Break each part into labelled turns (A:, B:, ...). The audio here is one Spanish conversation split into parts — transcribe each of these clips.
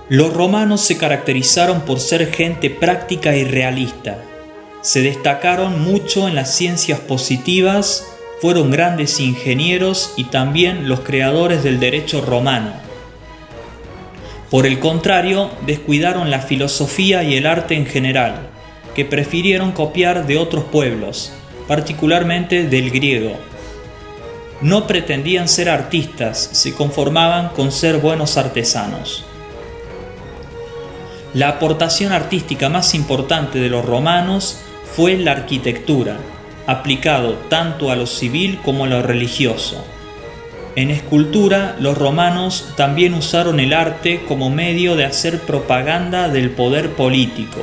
A: Los romanos se caracterizaron por ser gente práctica y realista. Se destacaron mucho en las ciencias positivas, fueron grandes ingenieros y también los creadores del derecho romano. Por el contrario, descuidaron la filosofía y el arte en general, que prefirieron copiar de otros pueblos, particularmente del griego. No pretendían ser artistas, se conformaban con ser buenos artesanos. La aportación artística más importante de los romanos fue la arquitectura, aplicado tanto a lo civil como a lo religioso. En escultura, los romanos también usaron el arte como medio de hacer propaganda del poder político,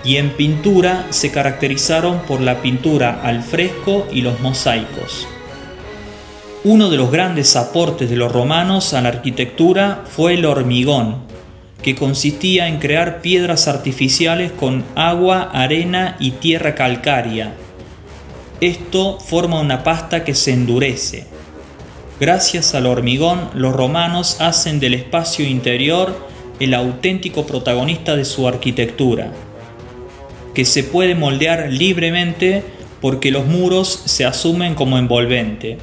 A: y en pintura se caracterizaron por la pintura al fresco y los mosaicos. Uno de los grandes aportes de los romanos a la arquitectura fue el hormigón, que consistía en crear piedras artificiales con agua, arena y tierra calcárea. Esto forma una pasta que se endurece. Gracias al hormigón, los romanos hacen del espacio interior el auténtico protagonista de su arquitectura, que se puede moldear libremente porque los muros se asumen como envolvente.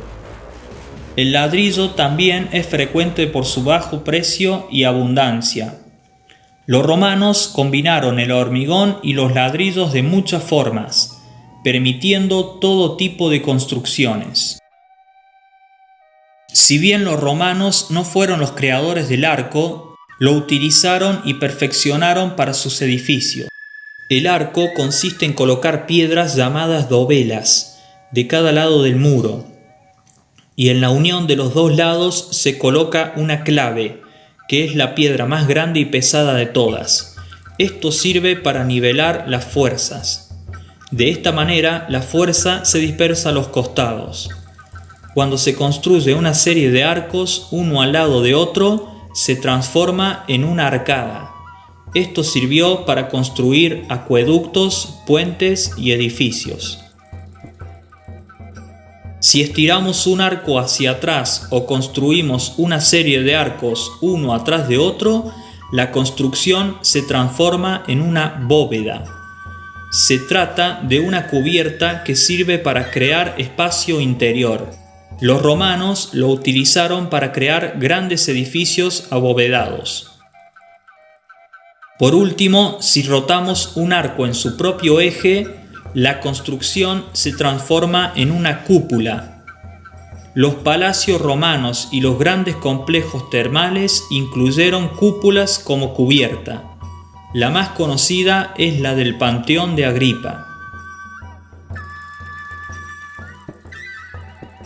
A: El ladrillo también es frecuente por su bajo precio y abundancia. Los romanos combinaron el hormigón y los ladrillos de muchas formas, permitiendo todo tipo de construcciones. Si bien los romanos no fueron los creadores del arco, lo utilizaron y perfeccionaron para sus edificios. El arco consiste en colocar piedras llamadas dovelas de cada lado del muro, y en la unión de los dos lados se coloca una clave, que es la piedra más grande y pesada de todas. Esto sirve para nivelar las fuerzas. De esta manera, la fuerza se dispersa a los costados. Cuando se construye una serie de arcos, uno al lado de otro, se transforma en una arcada. Esto sirvió para construir acueductos, puentes y edificios. Si estiramos un arco hacia atrás o construimos una serie de arcos uno atrás de otro, la construcción se transforma en una bóveda. Se trata de una cubierta que sirve para crear espacio interior. Los romanos lo utilizaron para crear grandes edificios abovedados. Por último, si rotamos un arco en su propio eje, la construcción se transforma en una cúpula. Los palacios romanos y los grandes complejos termales incluyeron cúpulas como cubierta. La más conocida es la del Panteón de Agripa.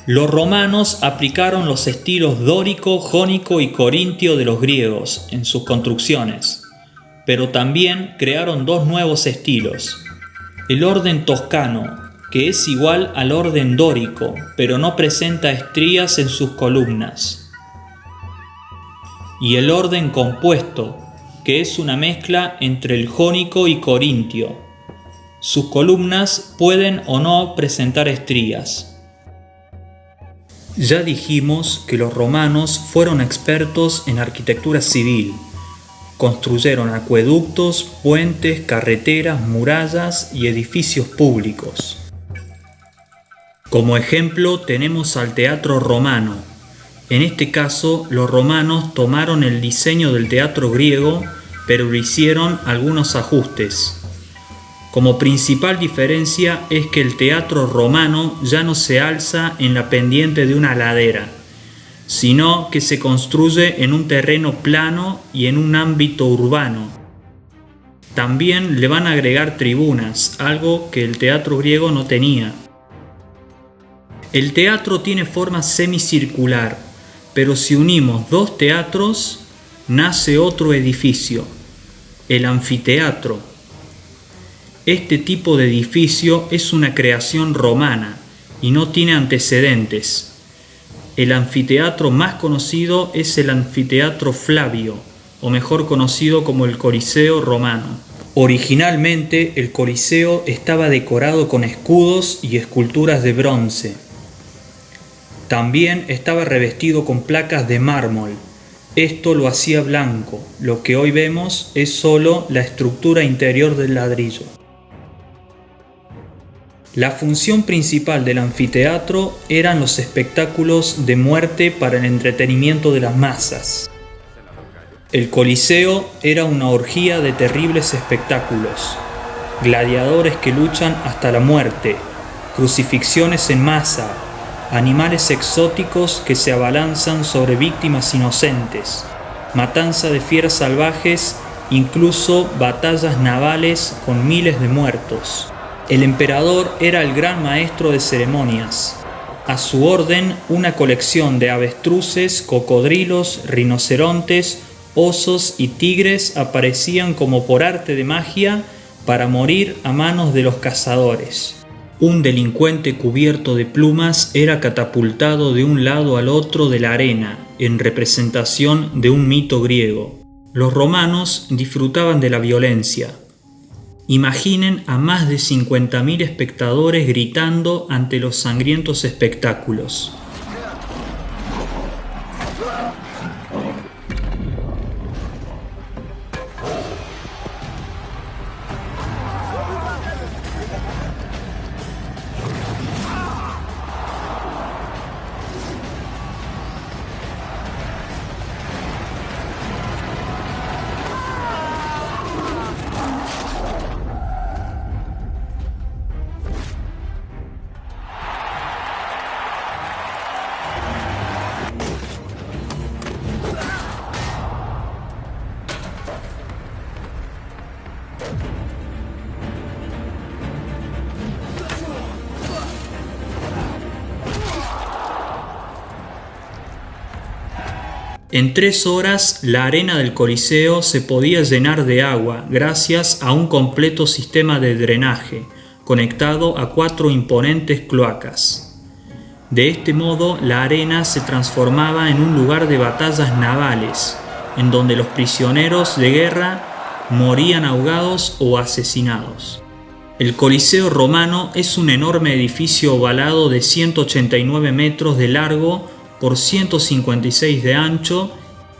A: Los romanos aplicaron los estilos dórico, jónico y corintio de los griegos en sus construcciones, pero también crearon dos nuevos estilos. El orden toscano, que es igual al orden dórico, pero no presenta estrías en sus columnas. Y el orden compuesto, que es una mezcla entre el jónico y corintio. Sus columnas pueden o no presentar estrías. Ya dijimos que los romanos fueron expertos en arquitectura civil. Construyeron acueductos, puentes, carreteras, murallas y edificios públicos. Como ejemplo tenemos al teatro romano. En este caso, los romanos tomaron el diseño del teatro griego, pero le hicieron algunos ajustes. Como principal diferencia es que el teatro romano ya no se alza en la pendiente de una ladera, sino que se construye en un terreno plano y en un ámbito urbano. También le van a agregar tribunas, algo que el teatro griego no tenía. El teatro tiene forma semicircular, pero si unimos dos teatros, nace otro edificio, el anfiteatro. Este tipo de edificio es una creación romana y no tiene antecedentes. El anfiteatro más conocido es el anfiteatro Flavio, o mejor conocido como el Coliseo romano. Originalmente, el Coliseo estaba decorado con escudos y esculturas de bronce. También estaba revestido con placas de mármol, Esto lo hacía blanco, lo que hoy vemos es solo la estructura interior del ladrillo. La función principal del anfiteatro eran los espectáculos de muerte para el entretenimiento de las masas. El Coliseo era una orgía de terribles espectáculos, gladiadores que luchan hasta la muerte, crucifixiones en masa, animales exóticos que se abalanzan sobre víctimas inocentes, matanza de fieras salvajes, incluso batallas navales con miles de muertos. El emperador era el gran maestro de ceremonias. A su orden, una colección de avestruces, cocodrilos, rinocerontes, osos y tigres aparecían como por arte de magia para morir a manos de los cazadores. Un delincuente cubierto de plumas era catapultado de un lado al otro de la arena, en representación de un mito griego. Los romanos disfrutaban de la violencia. Imaginen a más de 50.000 espectadores gritando ante los sangrientos espectáculos. En 3 horas, la arena del Coliseo se podía llenar de agua gracias a un completo sistema de drenaje, conectado a 4 imponentes cloacas. De este modo, la arena se transformaba en un lugar de batallas navales, en donde los prisioneros de guerra morían ahogados o asesinados. El Coliseo romano es un enorme edificio ovalado de 189 metros de largo por 156 de ancho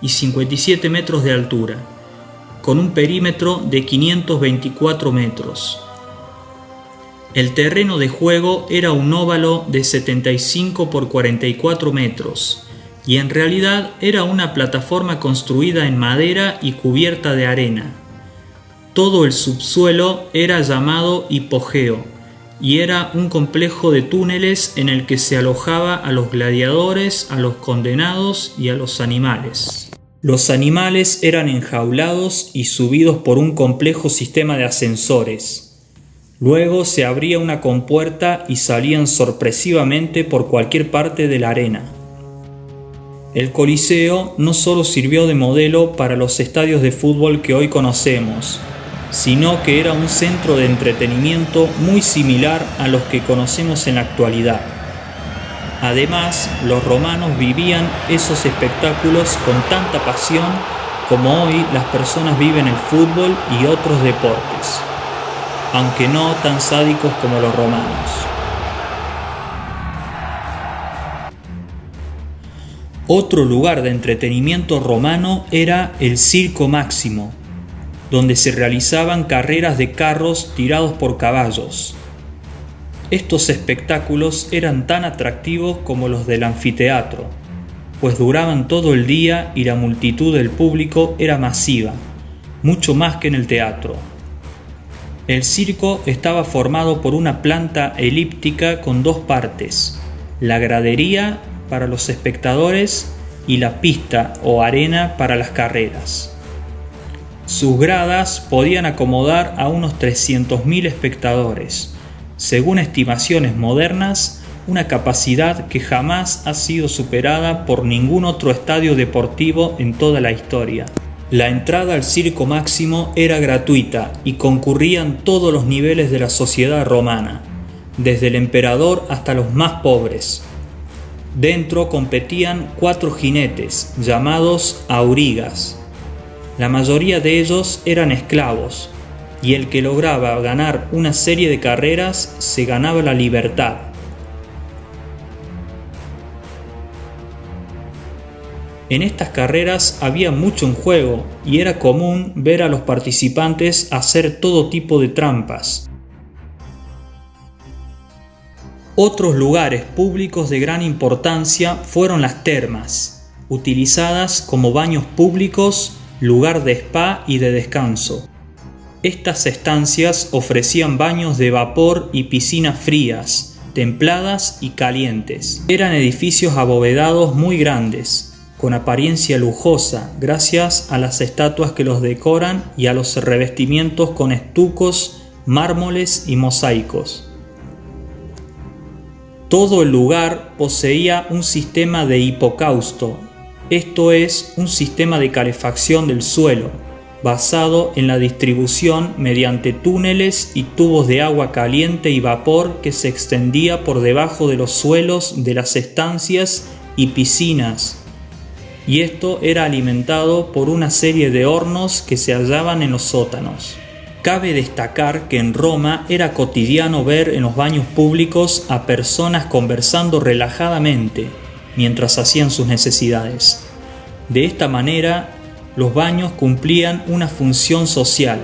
A: y 57 metros de altura, con un perímetro de 524 metros. El terreno de juego era un óvalo de 75 por 44 metros, y en realidad era una plataforma construida en madera y cubierta de arena. Todo el subsuelo era llamado hipogeo, y era un complejo de túneles en el que se alojaba a los gladiadores, a los condenados y a los animales. Los animales eran enjaulados y subidos por un complejo sistema de ascensores. Luego se abría una compuerta y salían sorpresivamente por cualquier parte de la arena. El Coliseo no solo sirvió de modelo para los estadios de fútbol que hoy conocemos, sino que era un centro de entretenimiento muy similar a los que conocemos en la actualidad. Además, los romanos vivían esos espectáculos con tanta pasión como hoy las personas viven el fútbol y otros deportes, aunque no tan sádicos como los romanos. Otro lugar de entretenimiento romano era el Circo Máximo, donde se realizaban carreras de carros tirados por caballos. Estos espectáculos eran tan atractivos como los del anfiteatro, pues duraban todo el día y la multitud del público era masiva, mucho más que en el teatro. El circo estaba formado por una planta elíptica con 2 partes, la gradería para los espectadores y la pista o arena para las carreras. Sus gradas podían acomodar a unos 300.000 espectadores, según estimaciones modernas, una capacidad que jamás ha sido superada por ningún otro estadio deportivo en toda la historia. La entrada al Circo Máximo era gratuita y concurrían todos los niveles de la sociedad romana, desde el emperador hasta los más pobres. Dentro competían 4 jinetes, llamados aurigas. La mayoría de ellos eran esclavos, y el que lograba ganar una serie de carreras se ganaba la libertad. En estas carreras había mucho en juego y era común ver a los participantes hacer todo tipo de trampas. Otros lugares públicos de gran importancia fueron las termas, utilizadas como baños públicos, lugar de spa y de descanso. Estas estancias ofrecían baños de vapor y piscinas frías, templadas y calientes. Eran edificios abovedados muy grandes, con apariencia lujosa gracias a las estatuas que los decoran y a los revestimientos con estucos, mármoles y mosaicos. Todo el lugar poseía un sistema de hipocausto, esto es, un sistema de calefacción del suelo, basado en la distribución mediante túneles y tubos de agua caliente y vapor que se extendía por debajo de los suelos de las estancias y piscinas, y esto era alimentado por una serie de hornos que se hallaban en los sótanos. Cabe destacar que en Roma era cotidiano ver en los baños públicos a personas conversando relajadamente mientras hacían sus necesidades. De esta manera, los baños cumplían una función social.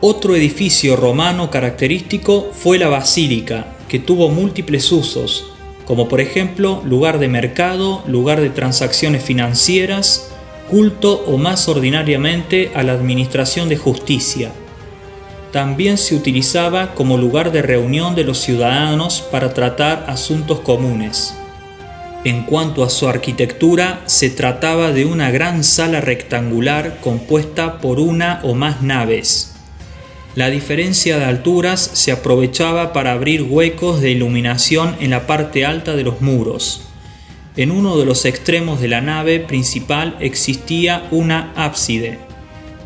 A: Otro edificio romano característico fue la basílica, que tuvo múltiples usos, como por ejemplo lugar de mercado, lugar de transacciones financieras, culto o más ordinariamente a la administración de justicia. También se utilizaba como lugar de reunión de los ciudadanos para tratar asuntos comunes. En cuanto a su arquitectura, se trataba de una gran sala rectangular compuesta por una o más naves. La diferencia de alturas se aprovechaba para abrir huecos de iluminación en la parte alta de los muros. En uno de los extremos de la nave principal existía una ábside,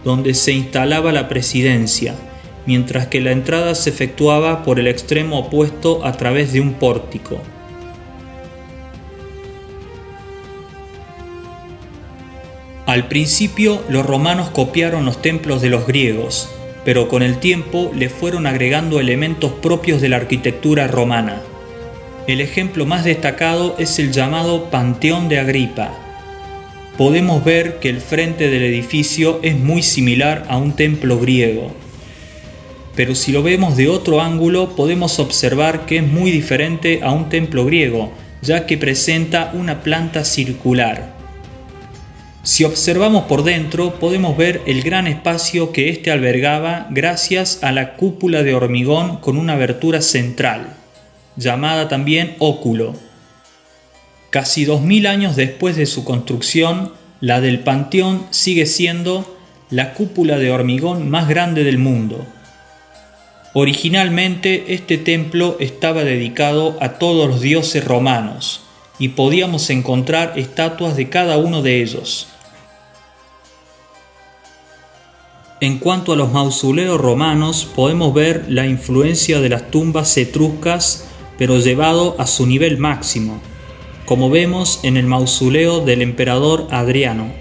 A: donde se instalaba la presidencia, mientras que la entrada se efectuaba por el extremo opuesto a través de un pórtico. Al principio, los romanos copiaron los templos de los griegos, pero con el tiempo le fueron agregando elementos propios de la arquitectura romana. El ejemplo más destacado es el llamado Panteón de Agripa. Podemos ver que el frente del edificio es muy similar a un templo griego. Pero si lo vemos de otro ángulo, podemos observar que es muy diferente a un templo griego, ya que presenta una planta circular. Si observamos por dentro, podemos ver el gran espacio que éste albergaba gracias a la cúpula de hormigón con una abertura central, llamada también óculo. Casi 2000 años después de su construcción, la del Panteón sigue siendo la cúpula de hormigón más grande del mundo. Originalmente, este templo estaba dedicado a todos los dioses romanos y podíamos encontrar estatuas de cada uno de ellos. En cuanto a los mausoleos romanos, podemos ver la influencia de las tumbas etruscas, pero llevado a su nivel máximo, como vemos en el mausoleo del emperador Adriano.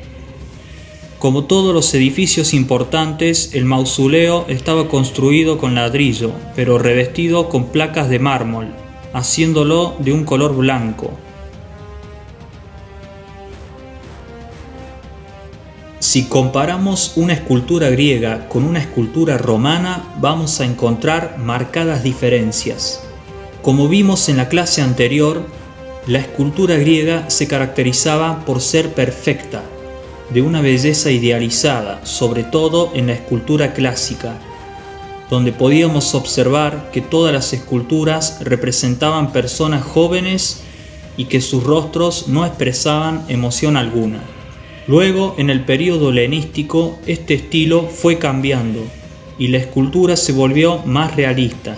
A: Como todos los edificios importantes, el mausoleo estaba construido con ladrillo, pero revestido con placas de mármol, haciéndolo de un color blanco. Si comparamos una escultura griega con una escultura romana, vamos a encontrar marcadas diferencias. Como vimos en la clase anterior, la escultura griega se caracterizaba por ser perfecta, de una belleza idealizada, sobre todo en la escultura clásica, donde podíamos observar que todas las esculturas representaban personas jóvenes y que sus rostros no expresaban emoción alguna. Luego, en el período helenístico, este estilo fue cambiando y la escultura se volvió más realista.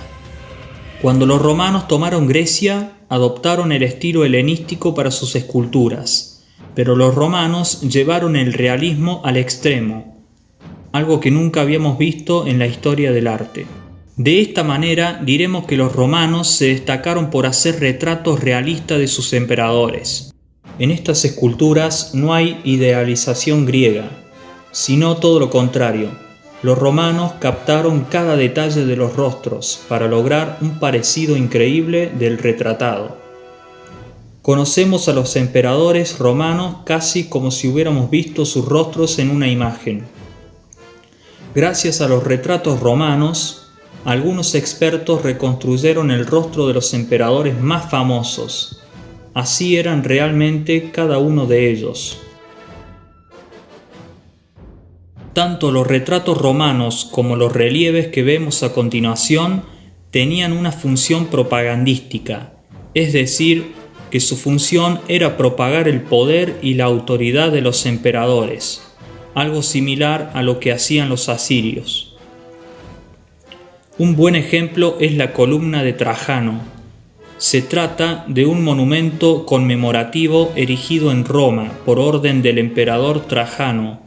A: Cuando los romanos tomaron Grecia, adoptaron el estilo helenístico para sus esculturas, pero los romanos llevaron el realismo al extremo, algo que nunca habíamos visto en la historia del arte. De esta manera, diremos que los romanos se destacaron por hacer retratos realistas de sus emperadores. En estas esculturas no hay idealización griega, sino todo lo contrario. Los romanos captaron cada detalle de los rostros para lograr un parecido increíble del retratado. Conocemos a los emperadores romanos casi como si hubiéramos visto sus rostros en una imagen. Gracias a los retratos romanos, algunos expertos reconstruyeron el rostro de los emperadores más famosos. Así eran realmente cada uno de ellos. Tanto los retratos romanos como los relieves que vemos a continuación tenían una función propagandística, es decir, que su función era propagar el poder y la autoridad de los emperadores, algo similar a lo que hacían los asirios. Un buen ejemplo es la columna de Trajano. Se trata de un monumento conmemorativo erigido en Roma por orden del emperador Trajano.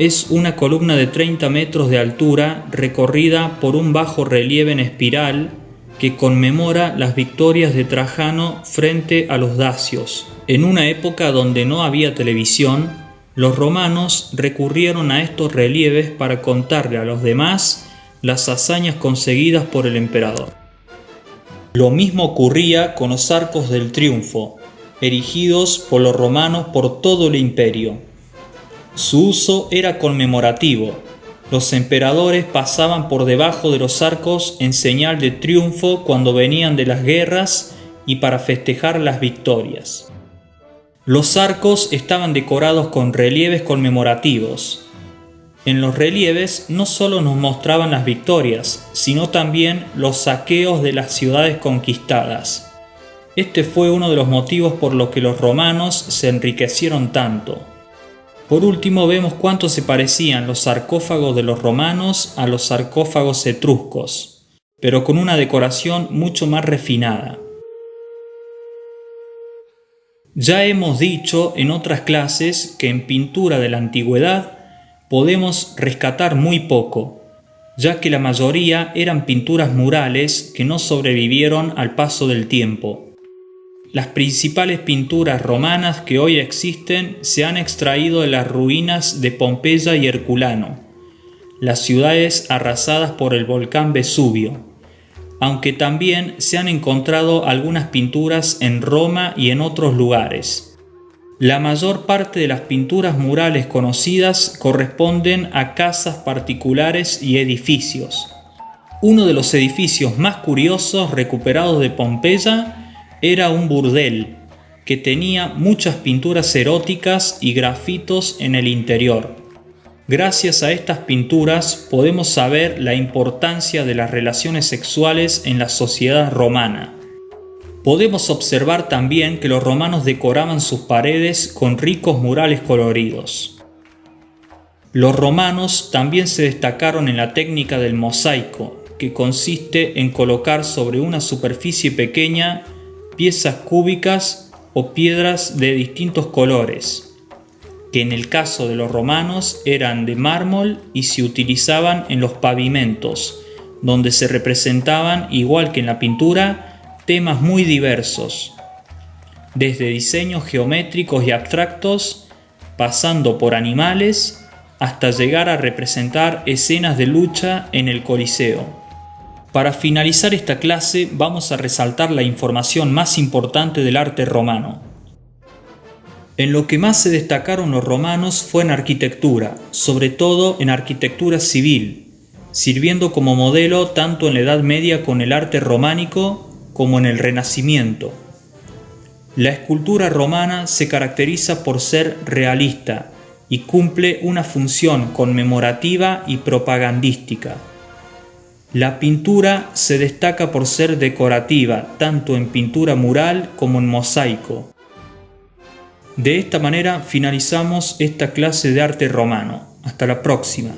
A: Es una columna de 30 metros de altura recorrida por un bajo relieve en espiral que conmemora las victorias de Trajano frente a los dacios. En una época donde no había televisión, los romanos recurrieron a estos relieves para contarle a los demás las hazañas conseguidas por el emperador. Lo mismo ocurría con los arcos del triunfo, erigidos por los romanos por todo el imperio. Su uso era conmemorativo. Los emperadores pasaban por debajo de los arcos en señal de triunfo cuando venían de las guerras y para festejar las victorias. Los arcos estaban decorados con relieves conmemorativos. En los relieves no solo nos mostraban las victorias, sino también los saqueos de las ciudades conquistadas. Este fue uno de los motivos por los que los romanos se enriquecieron tanto. Por último, vemos cuánto se parecían los sarcófagos de los romanos a los sarcófagos etruscos, pero con una decoración mucho más refinada. Ya hemos dicho en otras clases que en pintura de la antigüedad podemos rescatar muy poco, ya que la mayoría eran pinturas murales que no sobrevivieron al paso del tiempo. Las principales pinturas romanas que hoy existen se han extraído de las ruinas de Pompeya y Herculano, las ciudades arrasadas por el volcán Vesubio, aunque también se han encontrado algunas pinturas en Roma y en otros lugares. La mayor parte de las pinturas murales conocidas corresponden a casas particulares y edificios. Uno de los edificios más curiosos recuperados de Pompeya era un burdel que tenía muchas pinturas eróticas y grafitos en el interior. Gracias a estas pinturas podemos saber la importancia de las relaciones sexuales en la sociedad romana. Podemos observar también que los romanos decoraban sus paredes con ricos murales coloridos. Los romanos también se destacaron en la técnica del mosaico, que consiste en colocar sobre una superficie pequeña piezas cúbicas o piedras de distintos colores, que en el caso de los romanos eran de mármol y se utilizaban en los pavimentos, donde se representaban, igual que en la pintura, temas muy diversos, desde diseños geométricos y abstractos, pasando por animales, hasta llegar a representar escenas de lucha en el Coliseo. Para finalizar esta clase vamos a resaltar la información más importante del arte romano. En lo que más se destacaron los romanos fue en arquitectura, sobre todo en arquitectura civil, sirviendo como modelo tanto en la Edad Media con el arte románico como en el Renacimiento. La escultura romana se caracteriza por ser realista y cumple una función conmemorativa y propagandística. La pintura se destaca por ser decorativa, tanto en pintura mural como en mosaico. De esta manera finalizamos esta clase de arte romano. Hasta la próxima.